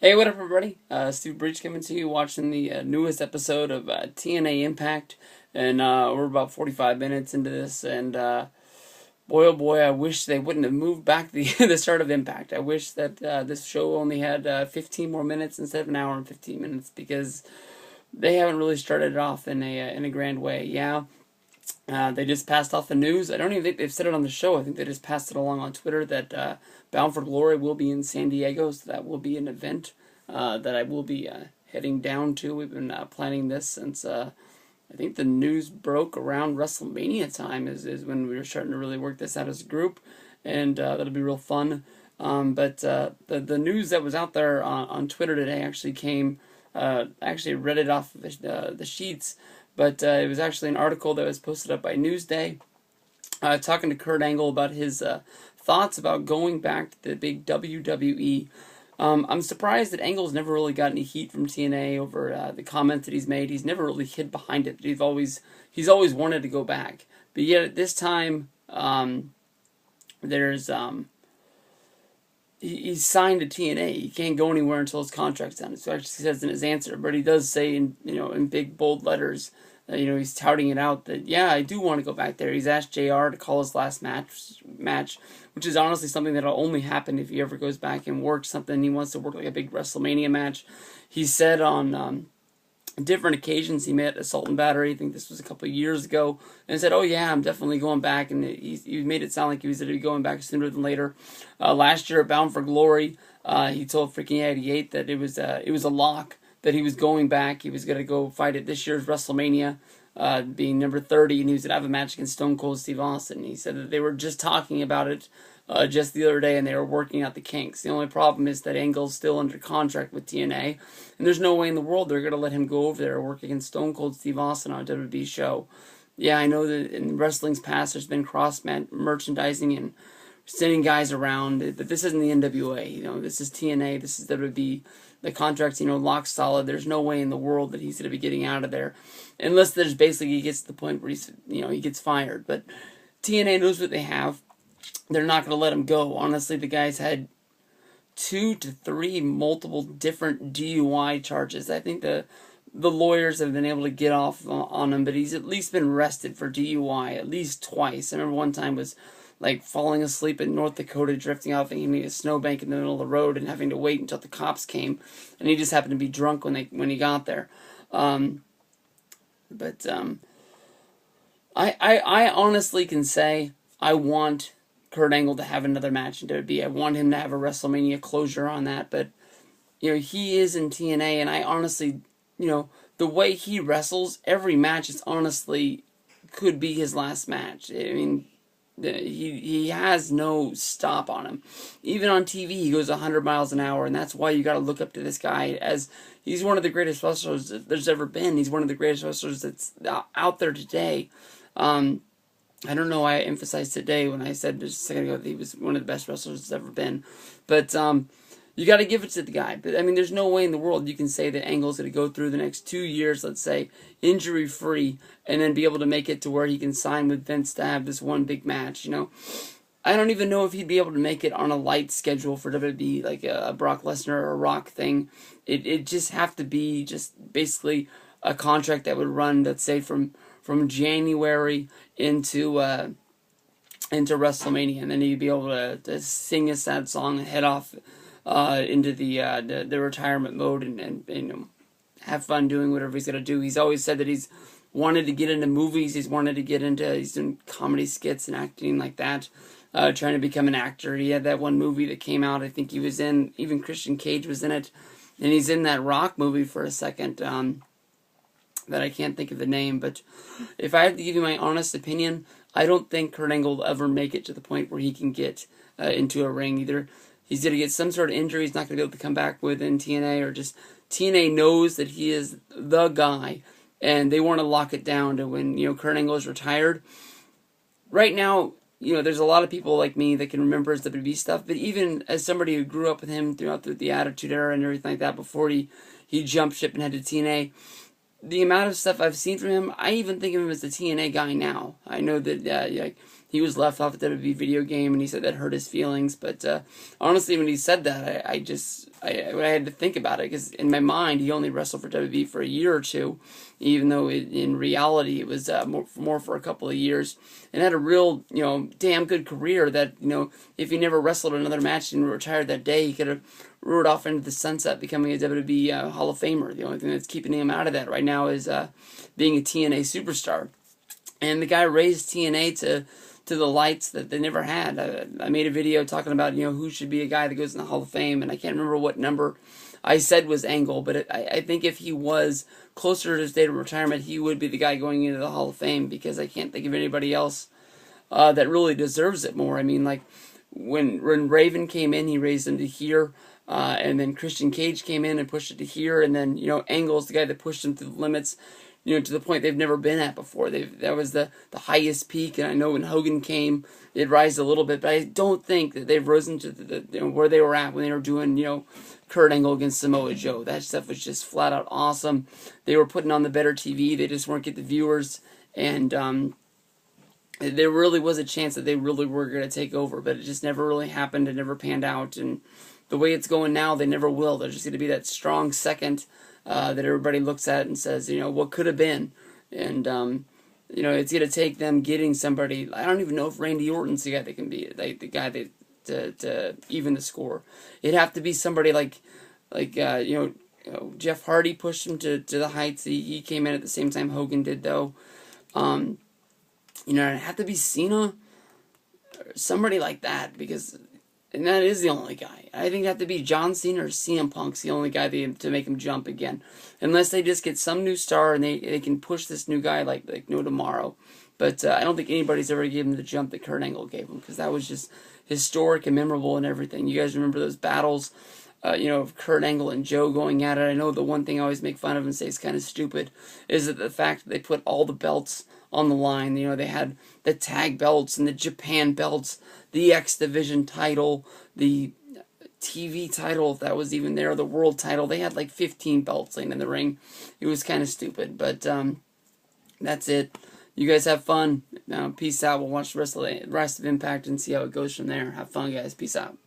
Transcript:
Hey, what up, everybody? Steve Breach coming to you, watching the newest episode of TNA Impact, and we're about 45 minutes into this, and boy, oh boy, I wish they wouldn't have moved back the start of Impact. I wish that this show only had 15 more minutes instead of an hour and 15 minutes, because they haven't really started it off in a grand way. Yeah, they just passed off the news. I don't even think they've said it on the show. I think they just passed it along on Twitter that Bound for Glory will be in San Diego, so that will be an event that I will be heading down to. We've been planning this since I think the news broke around WrestleMania time is when we were starting to really work this out as a group, and that'll be real fun. But the news that was out there on Twitter today actually came, actually read it off the sheets, but it was actually an article that was posted up by Newsday, talking to Kurt Angle about his thoughts about going back to the big WWE. I'm surprised that Angle's never really got any heat from TNA over the comments that he's made. He's never really hid behind it. He's always wanted to go back, but yet at this time, there's he's signed to TNA. He can't go anywhere until his contract's done. So actually says in his answer, but he does say in big bold letters, he's touting it out that, yeah, I do want to go back there. He's asked JR to call his last match, which is honestly something that'll only happen if he ever goes back and works something. He wants to work like a big WrestleMania match. He said on different occasions he met Assault and Battery. I think this was a couple of years ago, and said, "Oh yeah, I'm definitely going back." And he made it sound like he was going to be going back sooner than later. Last year at Bound for Glory, he told freaking 88 that it was a lock that he was going back. He was going to go fight at this year's WrestleMania, being number 30, and he was going to have a match against Stone Cold Steve Austin. He said that they were just talking about it just the other day, and they were working out the kinks. The only problem is that Angle's still under contract with TNA, and there's no way in the world they're going to let him go over there and work against Stone Cold Steve Austin on a WWE show. Yeah, I know that in wrestling's past there's been cross-merchandising and sending guys around, but this isn't the NWA. This is TNA, this is WWE. The contract's, lock solid. There's no way in the world that he's going to be getting out of there, unless there's basically he gets to the point where he gets fired. But TNA knows what they have. They're not going to let him go. Honestly, the guy's had 2 to 3 multiple different DUI charges. I think the lawyers have been able to get off on him, but he's at least been arrested for DUI at least twice. I remember one time was like falling asleep in North Dakota, drifting off a snowbank in the middle of the road and having to wait until the cops came, and he just happened to be drunk when he got there. I honestly can say I want Kurt Angle to have another match in WWE. I want him to have a WrestleMania closure on that, but he is in TNA, and I honestly, the way he wrestles, every match is honestly could be his last match. I mean, he has no stop on him. Even on TV, he goes 100 miles an hour, and that's why you got to look up to this guy, as he's one of the greatest wrestlers that there's ever been. He's one of the greatest wrestlers that's out there today. I don't know why I emphasized today when I said just a second ago that he was one of the best wrestlers that's ever been. But you got to give it to the guy. But I mean, there's no way in the world you can say that Angle's going to go through the next 2 years, let's say, injury-free, and then be able to make it to where he can sign with Vince to have this one big match, I don't even know if he'd be able to make it on a light schedule for WWE, like a Brock Lesnar or a Rock thing. It just have to be just basically a contract that would run, let's say, from January into WrestleMania, and then he'd be able to sing a sad song and head off into the retirement mode and have fun doing whatever he's gonna do. He's always said that he's wanted to get into movies. He's doing comedy skits and acting like that, trying to become an actor. He had that one movie that came out, I think he was in, even Christian Cage was in it, and he's in that Rock movie for a second, that I can't think of the name. But if I had to give you my honest opinion, I don't think Kurt Angle will ever make it to the point where he can get into a ring. Either he's going to get some sort of injury he's not going to be able to come back with in TNA, or just TNA knows that he is the guy, and they want to lock it down to when Kurt Angle is retired. Right now, there's a lot of people like me that can remember his WWE stuff, but even as somebody who grew up with him throughout the Attitude Era and everything like that before he jumped ship and had to TNA, the amount of stuff I've seen from him, I even think of him as the TNA guy now. I know that he was left off the WWE video game, and he said that hurt his feelings. But honestly, when he said that, I had to think about it, because in my mind, he only wrestled for WWE for a year or two, even though in reality it was more for a couple of years, and had a real, damn good career that, if he never wrestled another match and retired that day, he could have rode off into the sunset, becoming a WWE Hall of Famer. The only thing that's keeping him out of that right now is being a TNA superstar. And the guy raised TNA to the lights that they never had. I made a video talking about, who should be a guy that goes in the Hall of Fame, and I can't remember what number I said was Angle, but I think if he was closer to his date of retirement, he would be the guy going into the Hall of Fame, because I can't think of anybody else that really deserves it more. I mean, like, when Raven came in, he raised him to here, and then Christian Cage came in and pushed it to here, and then, Angle's the guy that pushed him to the limits, to the point they've never been at before. That was the highest peak, and I know when Hogan came, it rised a little bit, but I don't think that they've risen to the where they were at when they were doing, Kurt Angle against Samoa Joe. That stuff was just flat out awesome. They were putting on the better TV. They just weren't getting the viewers, and there really was a chance that they really were going to take over, but it just never really happened. It never panned out, and the way it's going now, they never will. They're just going to be that strong second that everybody looks at and says, what could have been. And, it's going to take them getting somebody. I don't even know if Randy Orton's the guy that can be the guy that to even the score. It'd have to be somebody like Jeff Hardy pushed him to the heights. He came in at the same time Hogan did, though. It'd have to be Cena, or somebody like that, and that is the only guy. I think it'd have to be John Cena or CM Punk's the only guy to make him jump again. Unless they just get some new star and they can push this new guy like no tomorrow. But I don't think anybody's ever given him the jump that Kurt Angle gave him, because that was just historic and memorable and everything. You guys remember those battles, of Kurt Angle and Joe going at it. I know the one thing I always make fun of and say is kind of stupid is that the fact that they put all the belts on the line. They had the tag belts and the Japan belts, the X Division title, the TV title, if that was even there, the world title. They had like 15 belts laying in the ring. It was kind of stupid, but that's it. You guys have fun. Peace out. We'll watch the rest of Impact and see how it goes from there. Have fun, guys. Peace out.